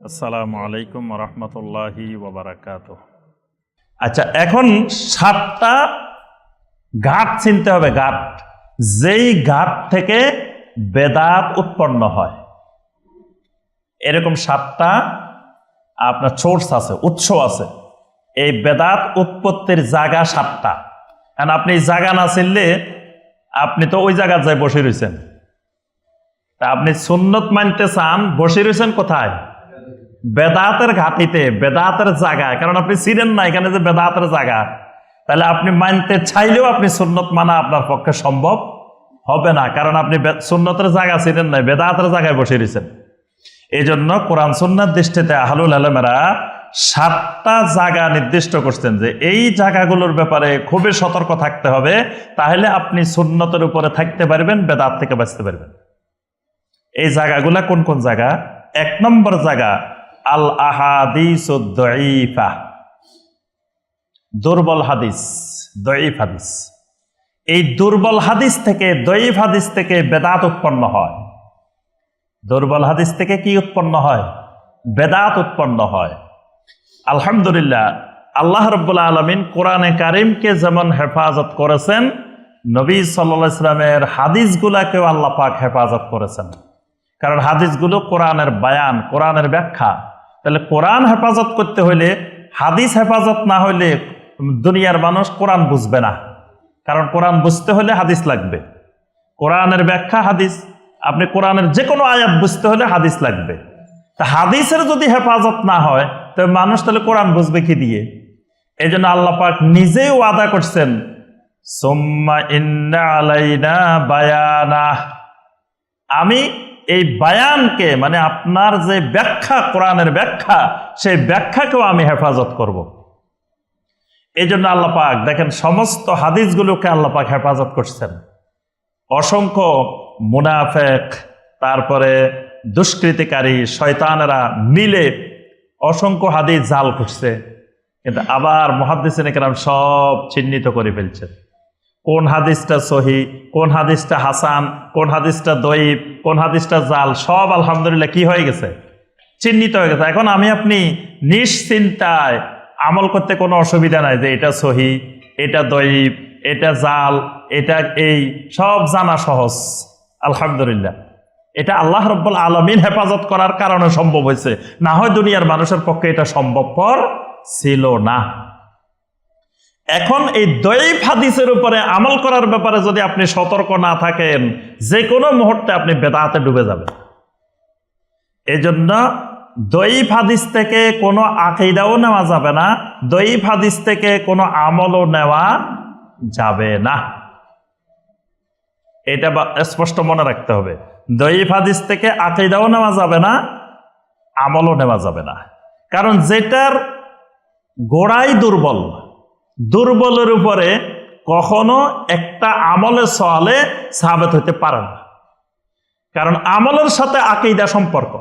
আসসালামু আলাইকুম রহমতুল্লাহি ওয়াবারাকাতুহু। আচ্ছা, এখন 7টা ঘাট চিনতে হবে। ঘাট, যেই ঘাট থেকে বেদাত উৎপন্ন হয়, এরকম 7টা আপনার সোর্স আছে, উৎস আছে। এই বেদাত উৎপত্তির জায়গা 7টা। কারণ আপনি জায়গা না চিনলে আপনি তো ওই জায়গায় যাই বসে রয়েছেন। তা আপনি সুন্নত মানতে চান, বসে রয়েছেন কোথায়? বেদাতের ঘাটিতে, বেদাতের জায়গায়। কারণ আপনি ছিলেন না এখানে যে বেদাতের জায়গা, তাহলে আপনি মানতে চাইলেও আপনি সুন্নত মানা আপনার পক্ষে সম্ভব হবে না। কারণ আপনি সুন্নতের জায়গা ছিলেন না, বেদাতের জায়গায় বসে রয়েছেন। এই জন্য কোরআন সুন্নাহর দৃষ্টিতে আহলুল ইলমেরা 7টা জায়গা নির্দিষ্ট করছেন যে এই জায়গাগুলোর ব্যাপারে খুবই সতর্ক থাকতে হবে, তাহলে আপনি সুন্নতের উপরে থাকতে পারবেন, বেদাত থেকে বাঁচতে পারবেন। এই জায়গাগুলা কোন কোন জায়গা? 1 নম্বর জায়গা আল আহাদিস দাঈফা, দুর্বল হাদিস, দাঈফ হাদিস। এই দুর্বল হাদিস থেকে, দাঈফ হাদিস থেকে বেদাত উৎপন্ন হয়। দুর্বল হাদিস থেকে কি উৎপন্ন হয়? বেদাত উৎপন্ন হয়। আলহামদুলিল্লাহ, আল্লাহ রাব্বুল আলামিন কোরআনে কারিমকে যেমন হেফাজত করেছেন, নবী সাল্লাল্লাহু আলাইহি ওয়াসাল্লামের হাদিসগুলাকেও আল্লাহ পাক হেফাজত করেছেন। কারণ হাদিসগুলো কোরআনের বায়ান, কোরআনের ব্যাখ্যা। তাহলে কোরআন হেফাজত করতে হইলে, হাদিস হেফাজত না হইলে দুনিয়ার মানুষ কোরআন বুঝবে না। কারণ কোরআন বুঝতে হলে হাদিস লাগবে, কোরআনের ব্যাখ্যা হাদিস। আপনি কোরআনের যে কোনো আয়াত বুঝতে হলে হাদিস লাগবে। তা হাদিসের যদি হেফাজত না হয়, তবে মানুষ তাহলে কোরআন বুঝবে কি দিয়ে? এই জন্য আল্লাহ পাক নিজেই ওয়াদা করছেন, সুম্মা ইন্না আলাইনা বায়ানা, আমি এই বায়ানকে, মানে আপনার যে ব্যাখ্যা, কোরআনের ব্যাখ্যা, সেই ব্যাখ্যাকেও আমি হেফাজত করব। এই জন্য আল্লাহ পাক দেখেন সমস্ত হাদিসগুলোকে আল্লাহ পাক হেফাজত করছেন। অসংখ্য মুনাফেক, তারপরে দুষ্কৃতিকারী, শয়তানেরা মিলে অসংখ্য হাদিস জাল করছে, কিন্তু আবার মুহাদ্দিসিনে কেরাম সব চিহ্নিত করে ফেলছে। কোন হাদিসটা সহি, কোন হাদিসটা হাসান, কোন হাদিসটা দঈফ, কোন হাদিসটা জাল, সব আলহামদুলিল্লাহ কি হয়ে গেছে? চিহ্নিত হয়ে গেছে। এখন আমি আপনি নিশ্চিন্তায় আমল করতে কোনো অসুবিধা নাই যে এটা সহি, এটা দঈফ, এটা জাল, এটা এই সব জানা সহজ। আলহামদুলিল্লাহ, এটা আল্লাহ রাব্বুল আলামিন হেফাজত করার কারণে সম্ভব হয়েছে, না হয় দুনিয়ার মানুষের পক্ষে এটা সম্ভবপর ছিল না। এখন এই দঈফ হাদিসের উপরে আমল করার ব্যাপারে যদি আপনি সতর্ক না থাকেন, যে কোনো মুহূর্তে আপনি বেদাতে ডুবে যাবেন। এই জন্য দঈফ হাদিস থেকে কোনো আকীদাও নেওয়া যাবে না, দঈফ হাদিস থেকে কোনো আমলও নেওয়া যাবে না। এটা স্পষ্ট মনে রাখতে হবে। দঈফ হাদিস থেকে আকীদাও নেওয়া যাবে না, আমলও নেওয়া যাবে না। কারণ যেটার গোড়াই দুর্বল, দুর্বলের উপরে কখনো একটা আমলে সওয়ালে সাবিত হতে পারে না। কারণ আমলের সাথে আকীদা সম্পর্ক,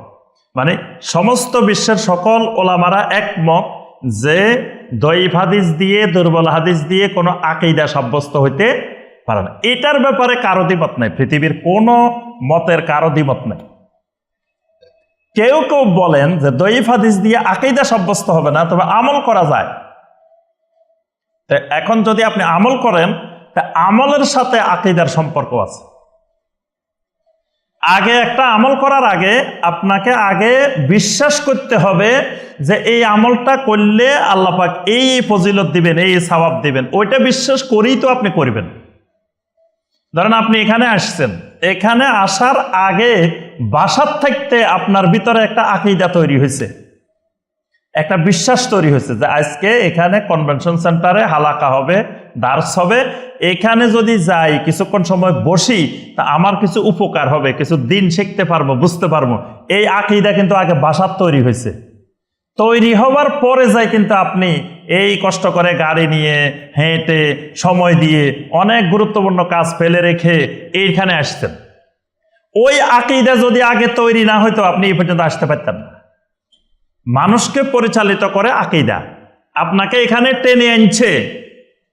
মানে সমস্ত বিশ্বের সকল ওলামারা একমত যে দঈফ হাদিস দিয়ে, দুর্বল হাদিস দিয়ে কোনো আকীদা সাব্যস্ত হইতে পারে না। এটার ব্যাপারে কারো দ্বিমত নাই, পৃথিবীর কোনো মতের কারো দ্বিমত নাই। কেউ কেউ বলেন যে দঈফ হাদিস দিয়ে আকীদা সাব্যস্ত হবে না, তবে আমল করা যায়। এখন যদি আপনি আমল করেন, তা আমলের সাথে আকীদার সম্পর্ক আছে। আগে একটা আমল করার আগে আপনাকে আগে বিশ্বাস করতে হবে যে এই আমলটা করলে আল্লাহ পাক এই ফজিলত দিবেন, এই সওয়াব দিবেন। ওইটা বিশ্বাস করেই তো আপনি করবেন। ধরেন আপনি এখানে আসছেন, এখানে আসার আগে বাসার থাকতে আপনার ভিতরে একটা আকীদা তৈরি হয়েছে, একটা বিশ্বাস তৈরি হয়েছে যে আজকে এখানে কনভেনশন সেন্টারে হালাকা হবে, দার্স হবে, এখানে যদি যাই কিছুক্ষণ সময় বসি, তা আমার কিছু উপকার হবে, কিছু দিন শিখতে পারবো, বুঝতে পারবো। এই আকীদা কিন্তু আগে বাসার তৈরি হয়েছে। তৈরি হওয়ার পরে যাই কিন্তু আপনি এই কষ্ট করে গাড়ি নিয়ে, হেঁটে, সময় দিয়ে, অনেক গুরুত্বপূর্ণ কাজ ফেলে রেখে এইখানে আসছেন। ওই আকীদা যদি আগে তৈরি না হইতো, আপনি এই পর্যন্ত আসতে পারতেন না। মানুষকে পরিচালিত করে আকীদা, আপনাকে এখানে টেনে আনছে,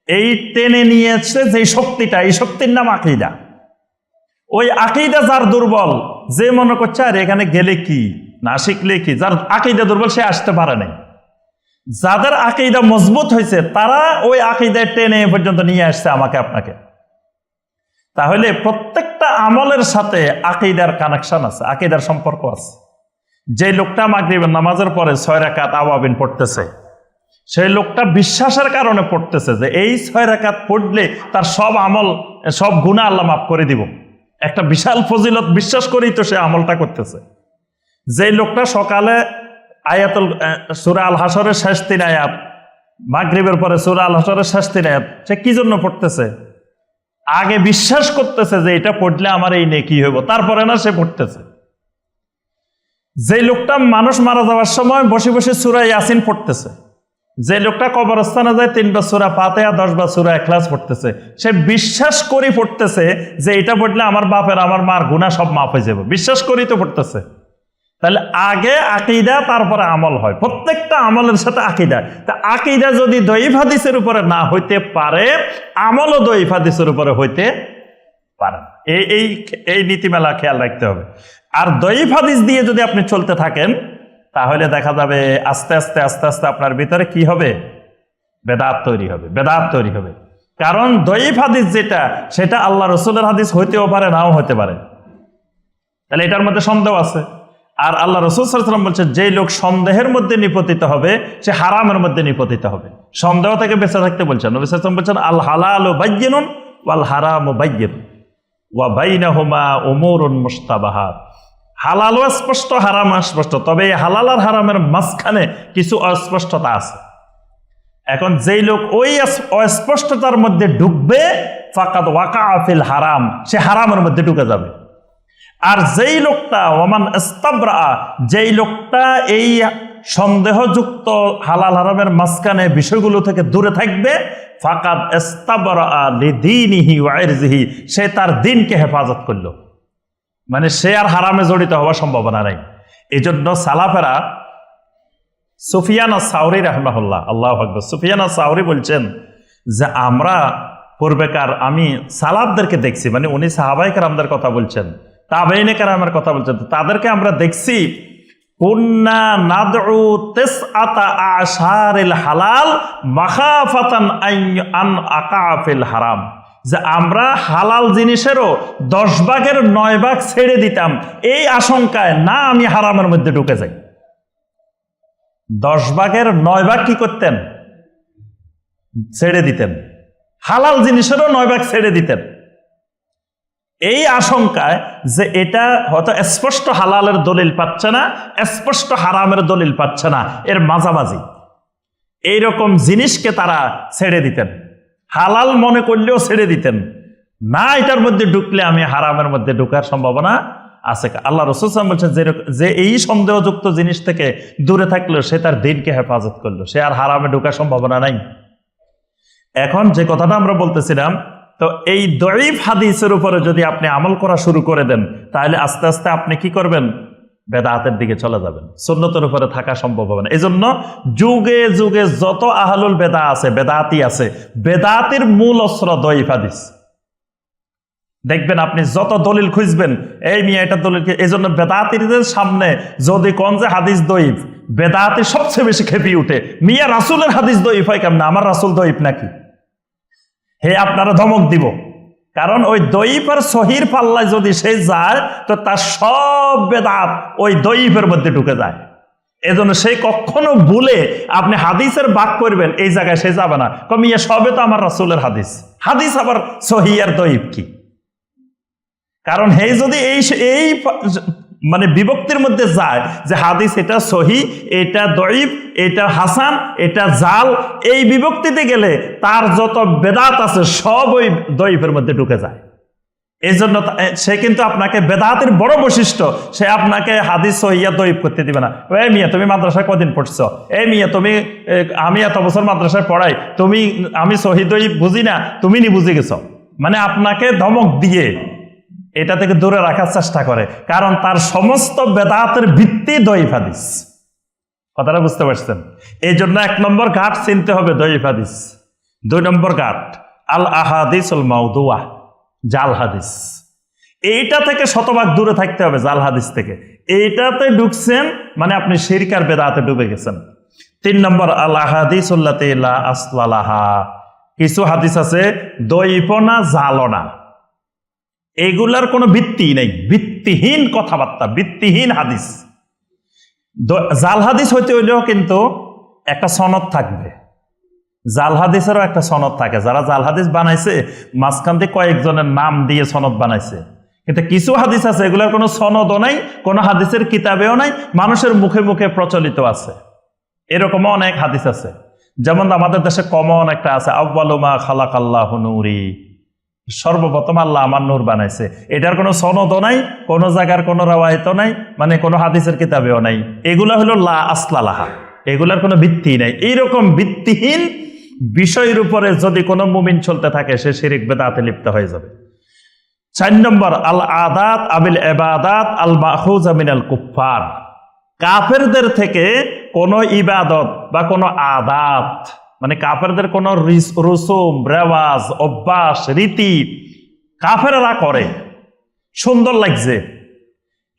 এই টেনে নিয়ে আসছে যে শক্তিটা, এই শক্তির নাম আকীদা। ওই আকীদা যার দুর্বল, যে মনে করছে আর এখানে গেলে কি, না শিখলে কি, যার আকীদা দুর্বল সে আসতে পারে নাই। যাদের আকীদা মজবুত হয়েছে তারা ওই আকীদায় টেনে পর্যন্ত নিয়ে আসছে আমাকে আপনাকে। তাহলে প্রত্যেকটা আমলের সাথে আকীদার কানেকশন আছে, আকীদার সম্পর্ক আছে। যে লোকটা মাগরিবের নামাজের পরে 6 রাকাত আওয়াবিন পড়তেছে, সেই লোকটা বিশ্বাসের কারণে পড়তেছে যে এই 6 রাকাত পড়লে তার সব আমল, সব গুনাহ আল্লাহ মাফ করে দিব, একটা বিশাল ফজিলত বিশ্বাস করেই তো সে আমলটা করতেছে। যে লোকটা সকালে আয়াতুল সূরা আল হাসরের শেষ 3 আয়াত, মাগরিবের পরে সূরা আল হাসরের শেষ 3 আয়াত, সে কি জন্য পড়তেছে? আগে বিশ্বাস করতেছে যে এটা পড়লে আমার এই নেকি হইব, তারপরে না সে পড়তেছে। যে লোকটা মানুষ মারা যাওয়ার সময় বসে বসে সূরা ইয়াসিন পড়তেছে, যে লোকটা কবরস্থানে যায় 3 বার সূরা ফাতিহা 10 বার সূরা ইখলাস পড়তেছে, সে বিশ্বাস করে পড়তেছে যে এটা পড়লে আমার বাপের আমার মার গুনাহ সব মাফ হয়ে যাবে, বিশ্বাস করেই তো পড়তেছে। তাহলে আগে আকীদা তারপরে আমল হয়, প্রত্যেকটা আমলের সাথে আকীদা। তা আকীদা যদি দঈফ হাদিসের উপরে না হইতে পারে, আমলও দঈফ হাদিসের উপরে হইতে পারে। এই নীতিমালা খেয়াল রাখতে হবে। আর দঈফ হাদিস দিয়ে যদি আপনি চলতে থাকেন তাহলে দেখা যাবে আস্তে আস্তে আস্তে আস্তে আপনার ভিতরে কি হবে? বেদাত তৈরি হবে, বেদাত তৈরি হবে। কারণ দঈফ হাদিস যেটা, সেটা আল্লাহ রসুলের হাদিস হইতেও পারে, নাও হতে পারে। তাহলে এটার মধ্যে সন্দেহ আছে। আর আল্লাহ রসুল সাল্লাল্লাহু আলাইহি ওয়াসাল্লাম বলছে যে লোক সন্দেহের মধ্যে নিপতিত হবে সে হারামের মধ্যে নিপতিত হবে। সন্দেহ থেকে বেঁচে থাকতে বলছেন। নবী সাল্লাল্লাহু আলাইহি ওয়াসাল্লাম বলছেন আল হালালু বায়্যিনুন ওয়াল হারামু বায়্যিন ওয়া বাইনাহুমা উমুরুন মুশতাবাহাত। হালালও স্পষ্ট, হারাম স্পষ্ট, তবে এই হালাল আর হারামের মাঝখানে কিছু অস্পষ্টতা আছে। এখন যেই লোক ওই অস্পষ্টতার মধ্যে ঢুকবে ফাকাদ ওয়াকা ফিল হারাম, সে হারামের মধ্যে ঢুকে যাবে। আর যেই লোকটা ওমান ইস্তাবরা, যেই লোকটা এই সন্দেহযুক্ত হালাল হারামের মাঝখানে বিষয়গুলো থেকে দূরে থাকবে, ফাকাদ ইস্তাবরা লিদীনিহি ওয়া ইরজিহি, সে তার দিনকে হেফাজত করলো, মানে সে আর হারামে জড়িত হওয়ার সম্ভাবনা নাই। এই জন্য সালাফেরা, সুফিয়ান আস-সাউরি রাহিমাহুল্লাহ, আল্লাহু আকবার, সুফিয়ান আস-সাউরি বলছেন যে আমরা পূর্বেকার আমি সালাফদেরকে দেখছি, মানে উনি সাহাবায়ে কেরামদের কথা বলছেন, তাবেঈনে কেরামের কথা বলছেন, তাদেরকে আমরা দেখছি কুন্না নাদউ তিসআতা আশারিল হালাল মাখাফাতান আন আকা ফিল হারাম, যে আমরা হালাল জিনিসেরও 10 ভাগের 9 ভাগ ছেড়ে দিতাম এই আশঙ্কায় না আমি হারামের মধ্যে ঢুকে যাই। 10 ভাগের 9 ভাগ কি করতেন? ছেড়ে দিতেন। হালাল জিনিসেরও 9 ভাগ ছেড়ে দিতেন এই আশঙ্কায় যে এটা হয়তো স্পষ্ট হালালের দলিল পাচ্ছে না, স্পষ্ট হারামের দলিল পাচ্ছে না, এর মাঝামাঝি এইরকম জিনিসকে তারা ছেড়ে দিতেন। হালাল মনে করলেও ছেড়ে দিতেন না, এটার মধ্যে ঢুকলে আমি হারামের মধ্যে ঢুকার সম্ভাবনা আছে। আল্লাহ রাসূল সাল্লাল্লাহু আলাইহি ওয়াসাল্লাম বলছেন যে এই সন্দেহযুক্ত জিনিস থেকে দূরে থাকলো সে তার দিনকে হেফাজত করলো, সে আর হারামে ঢোকার সম্ভাবনা নাই। এখন যে কথাটা আমরা বলতেছিলাম, তো এই দঈফ হাদিসের উপরে যদি আপনি আমল করা শুরু করে দেন তাহলে আস্তে আস্তে আপনি কি করবেন? বেদাতের দিকে চলে যাবেন, সুন্নতের উপরে থাকা সম্ভব হবে না। এই জন্য যুগে যুগে যত আহলুল বেদা আছে, বেদাতি আছে, বেদাতির মূল অস্ত্র দঈফ হাদিস। দেখবেন আপনি যত দলিল খুঁজবেন, এই মিয়া এটা দলিল, এই জন্য বেদাতিদের সামনে যদি কোন যে হাদিস দঈফ, বেদাতি সবচেয়ে বেশি খেপিয়ে উঠে, মিয়া রাসূলের হাদিস দঈফ হয় কেমন? আমার রাসূল দঈফ নাকি? হে আপনারা ধমক দিব। কারণ ওই দঈফ আর সহির পাল্লায় যদি সে যায় তো তার সব বেদাত ওই দঈফের মধ্যে ঢুকে যায়। এজন্য সে কখনো ভুলে আপনি হাদিসের বাক করবেন এই জায়গায় সে যাবে না, কমিয়ে সবে তো আমার রাসূলের হাদিস, হাদিস আবার সহি আর দঈফ কি? কারণ হে যদি এই মানে বিভক্তির মধ্যে যায় যে হাদিস এটা সহি, এটা দঈফ, এটা হাসান, এটা জাল, এই বিভক্তিতে গেলে তার যত বেদাত আছে সব ওই দঈফের মধ্যে ঢুকে যায়। এই জন্য সে কিন্তু আপনাকে, বেদাতের বড় বৈশিষ্ট্য, সে আপনাকে হাদিস সহিয়া দঈফ করতে দিবে না। এই মিয়া তুমি মাদ্রাসায় কদিন পড়ছো? এই মিয়া তুমি, আমি এত বছর মাদ্রাসায় পড়াই, তুমি, আমি সহি দঈফ বুঝি না, তুমি নি বুঝে গেছো, মানে আপনাকে ধমক দিয়ে এটা থেকে দূরে রাখার চেষ্টা করে। কারণ তার সমস্ত বেদাতের ভিত্তি দঈফ হাদিস। কথাটা বুঝতে পারছেন? এই জন্য 1 নম্বর ঘাট চিনতে হবে দঈফ হাদিস। 2 নম্বর ঘাট আল আহাদিসুল মাউদুয়া, জাল হাদিস। এইটা থেকে শতভাগ দূরে থাকতে হবে, জাল হাদিস থেকে। এইটাতে ঢুকছেন মানে আপনি শিরক আর বেদাতে ডুবে গেছেন। 3 নম্বর আল আহাদিসুল্লাতী লা আসলা লাহা, কিছু হাদিস আছে দইফ না জাল না, এগুলার কোনো ভিত্তি নেই, ভিত্তিহীন কথাবার্তা, ভিত্তিহীন হাদিস। জাল হাদিস হইতে হইলেও কিন্তু একটা সনদ থাকবে, জাল হাদিসেরও একটা সনদ থাকে। যারা জাল হাদিস বানাইছে মাঝখান থেকে কয়েকজনের নাম দিয়ে সনদ বানাইছে, কিন্তু কিছু হাদিস আছে এগুলোর কোনো সনদও নাই, কোনো হাদিসের কিতাবেও নাই, মানুষের মুখে মুখে প্রচলিত আছে। এরকমও অনেক হাদিস আছে, যেমন আমাদের দেশে কমন একটা আছে আউয়ালু মা খালাকাল্লাহু নূরি, সর্বপ্রথম আল্লাহ আমার নূর বানাইছে। এটার কোনো সনদও নাই, কোনো জায়গার কোনো রাওয়ায়াতও নাই, মানে কোনো হাদিসের কিতাবেও নাই। এগুলা হলো লা আসলা লাহা, এগুলার কোনো ভিত্তি নাই। এইরকম ভিত্তিহীন বিষয়ের উপরে যদি কোনো মুমিন চলতে থাকে সে শিরক বেদাতে লিপ্ত হয়ে যাবে। 4 নম্বর আল আদাত আবিল ইবাদাত আল মাখুজা মিনাল কুফফার, কাফেরদের থেকে কোনো ইবাদত বা কোনো আদাত, মানে কাফেরদের কোনো রসুম রেওয়াজ অভ্যাস রীতি কাফেররা করে, সুন্দর লাগছে,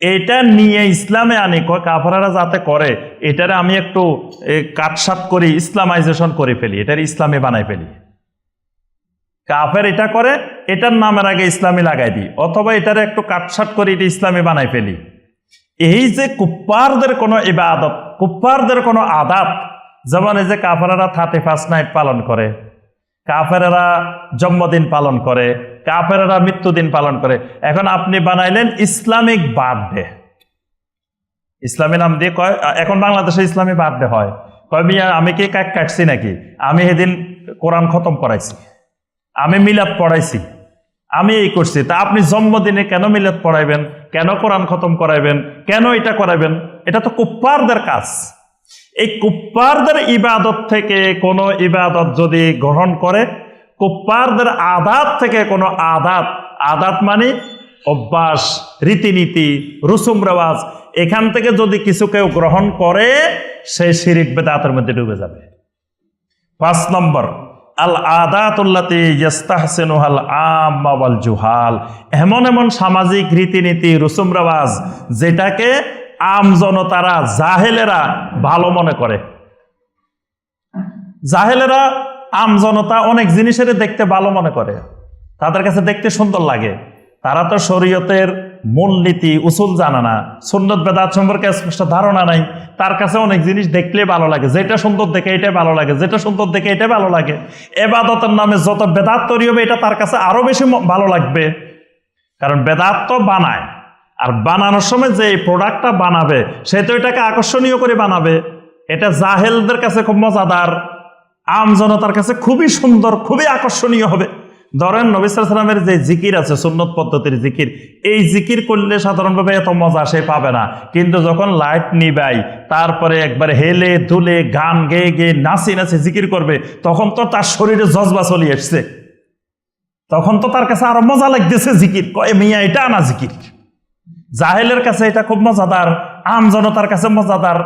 এটা নিয়ে ইসলামে আনি, কাফেররা যাতে করে এটারে আমি একটু কাটসাট করি, ইসলামাইজেশন করে ফেলি, এটার ইসলামে বানাই ফেলি। কাফের এটা করে, এটার নামের আগে ইসলামী লাগাই দিই, অথবা এটারে একটু কাটসাট করে এটা ইসলামী বানাই ফেলি। এই যে কুফফারদের কোনো ইবাদত, কুফফারদের কোনো আদাত, যেমন এই যে কাফেররা 31 নাইট পালন করে, কাফেররা জন্মদিন পালন করে, কাফেররা মৃত্যুদিন পালন করে, এখন আপনি বানাইলেন ইসলামিক বার্থডে, ইসলামী নাম দিয়ে কয়, এখন বাংলাদেশে ইসলামী বার্থডে হয়, কয় মিয়া আমি কি কেক কাটছি নাকি, আমি সেদিন কোরআন খতম করাইছি, আমি মিলাদ পড়াইছি, আমি এই করছি। তা আপনি জন্মদিনে কেন মিলাদ পড়াইবেন, কেন কোরআন খতম করাইবেন, কেন এটা করাইবেন? এটা তো কুফফারদের কাজ। এই কুফফারদের ইবাদত থেকে কোনো ইবাদত যদি গ্রহণ করে, কুফফারদের আদাত থেকে কোনো আদাত, আদাত মানে অভ্যাস রীতিনীতি রসুম রেওয়াজ, এখান থেকে যদি কিছু কেউ গ্রহণ করে সে শিরক বেদাতের মধ্যে ডুবে যাবে। 5 নম্বর আল আদাতুল্লাতি ইস্তাহসিনুহাল আম্মা ওয়াল জুহাল, এমন এমন সামাজিক রীতিনীতি রসুম রেওয়াজ যেটাকে আম জনতারা জাহেলেরা ভালো মনে করে। জাহেলেরা আম জনতা অনেক জিনিসের দেখতে ভালো মনে করে, তাদের কাছে দেখতে সুন্দর লাগে, তারা তো শরীয়তের মূলনীতি উসুল জানা না, সুন্নত বেদাত সম্পর্কে স্পষ্ট ধারণা নাই, তার কাছে অনেক জিনিস দেখলে ভালো লাগে, যেটা সুন্দর দেখে এটাই ভালো লাগে, যেটা সুন্দর দেখে এটাই ভালো লাগে। এবাদতের নামে যত বেদাত তৈরি হবে এটা তার কাছে আরো বেশি ভালো লাগবে, কারণ বেদাত তো বানায়, আর বানানোর সময় যে প্রোডাক্টটা বানাবে সে তো এটাকে আকর্ষণীয় করে বানাবে। এটা জাহেলদের কাছে খুব মজাদার, আম জনতার কাছে খুবই সুন্দর, খুবই আকর্ষণীয় হবে। ধরেন নবী সাল্লাল্লাহু আলাইহি ওয়াসাল্লামের যে জিকির আছে সুন্নত পদ্ধতির জিকির, এই জিকির করলে সাধারণভাবে এত মজা সে পাবে না, কিন্তু যখন লাইট নিবাই তারপরে একবারে হেলে দুলে গান গেয়ে গেয়ে নাচি নাচি জিকির করবে, তখন তো তার শরীরে জজবা চলে এসছে, তখন তো তার কাছে আরো মজা লাগতেছে জিকির, কয় মিয়া এটা না জিকির। জাহেলের কাছে এটা খুব মজাদার, আম জনতার কাছে মজাদার।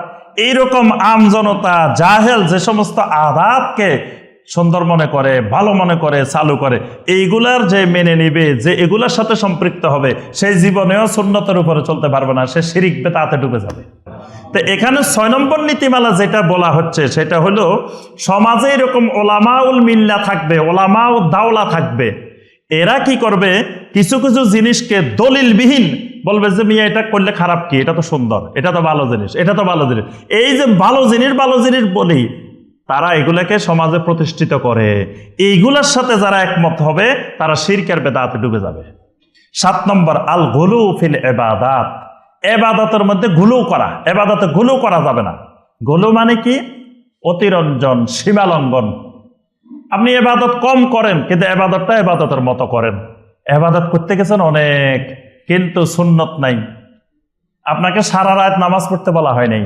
এইরকম আম জনতা জাহেল যে সমস্ত আদাতকে সুন্দর মনে করে, ভালো মনে করে, চালু করে, এইগুলার যে মেনে নিবে, যে এগুলার সাথে সম্পৃক্ত হবে, সেই জীবনেও সুন্নতের উপরে চলতে পারবে না, সে শিরিক বেদাতে ডুবে যাবে। তো এখানে 6 নম্বর নীতিমালা যেটা বলা হচ্ছে সেটা হলো সমাজে এরকম ওলামাউল মিল্লা থাকবে, ওলামাউল দাওলা থাকবে, এরা কি করবে, কিছু কিছু জিনিসকে দলিলবিহীন বলবে যে মিয়া এটা করলে খারাপ কি, এটা তো সুন্দর, এটা তো ভালো জিনিস, এটা তো ভালো জিনিস, এই যে ভালো জিনিস বলি, তারা এগুলাকে সমাজে প্রতিষ্ঠিত করে। এইগুলার সাথে যারা একমত হবে তারা শিরকের বেদাতে ডুবে যাবে। 7 নম্বর আল গুলু ফিল ইবাদাত, ইবাদতের মধ্যে গুলু করা, ইবাদতে গুলু করা যাবে না। গুলু মানে কি? অতিরঞ্জন, সীমালঙ্ঘন। আপনি ইবাদত কম করেন কিন্তু ইবাদতটা ইবাদতের মতো করেন, ইবাদত করতে গেছেন অনেক কিন্তু সুন্নত নাই, আপনাকে সারা রাত নামাজ পড়তে বলা হয় নাই,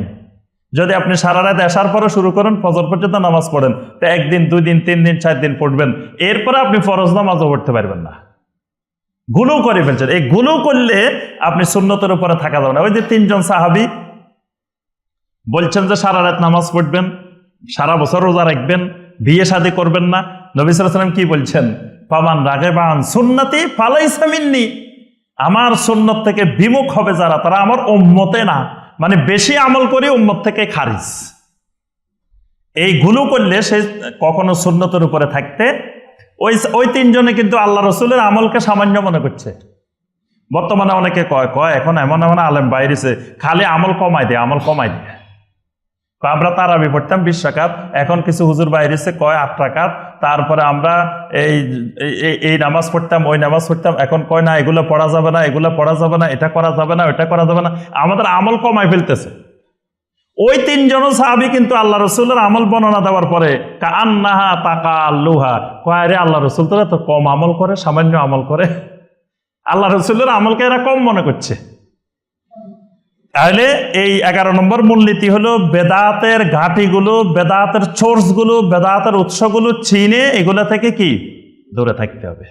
যদি আপনি সারা রাত এশার পরে শুরু করেন ফজর পর্যন্ত নামাজ পড়েন, তো 1 দিন 2 দিন 3 দিন 4 দিন পড়বেন, এরপরে আপনি ফরজ নামাজও পড়তে পারবেন না, গুলু করে ফেলছেন। এই গুলু করলে আপনি সুন্নতের উপরে থাকা যাবে না। ওই যে 3 জন সাহাবী বলছেন যে সারা রাত নামাজ পড়বেন, সারা বছর রোজা রাখবেন, বিয়ে শাদী করবেন না। নবী সাল্লাল্লাহু আলাইহি ওয়াসাল্লাম কি বলছেন? ফামান রাগিবা আন সুন্নতি ফালাইসা মিন্নি, আমার সুন্নত থেকে বিমুখ হবে যারা, তারা আমার উম্মতে না, মানে বেশি আমল করে উম্মত থেকে খারিজ। এইগুলো করলে সে কখনো সুন্নতের উপরে থাকতে, ওই তিনজনে কিন্তু আল্লাহ রসুলের আমলকে সামান্য মনে করছে। বর্তমানে অনেকে কয় এখন এমন এমন আলেম বাইরেছে, খালি আমল কমাই দেয়, আমল কমাই দেয়। আমরা তারাবি পড়তাম 20 রাকাত, এখন কিছু হুজুর বাইরেছে কয় 8 রাকাত, তারপরে আমরা এই নামাজ পড়তাম, ওই নামাজ পড়তাম, এখন কয় না এগুলো পড়া যাবে না, এগুলো পড়া যাবে না, এটা করা যাবে না, ওইটা করা যাবে না। আমাদের আমল কমাই ফেলতেছে। ওই তিনজন সাহাবী কিন্তু আল্লাহ রসুলের আমল বর্ণনা দেওয়ার পরে কান্নাহা তাকা আল্লুহা, কয় রে আল্লাহ রসুল তোরা তো কম আমল করে, সামান্য আমল করে। আল্লাহ রসুলের আমলকে এরা কম মনে করছে। তাহলে এই 11 নম্বর মূলনীতি হলো বেদাতের ঘাটিগুলো, বেদাতের সোর্সগুলো, বেদাতের উৎসগুলো চিনে এগুলা থেকে কি দূরে থাকতে হবে।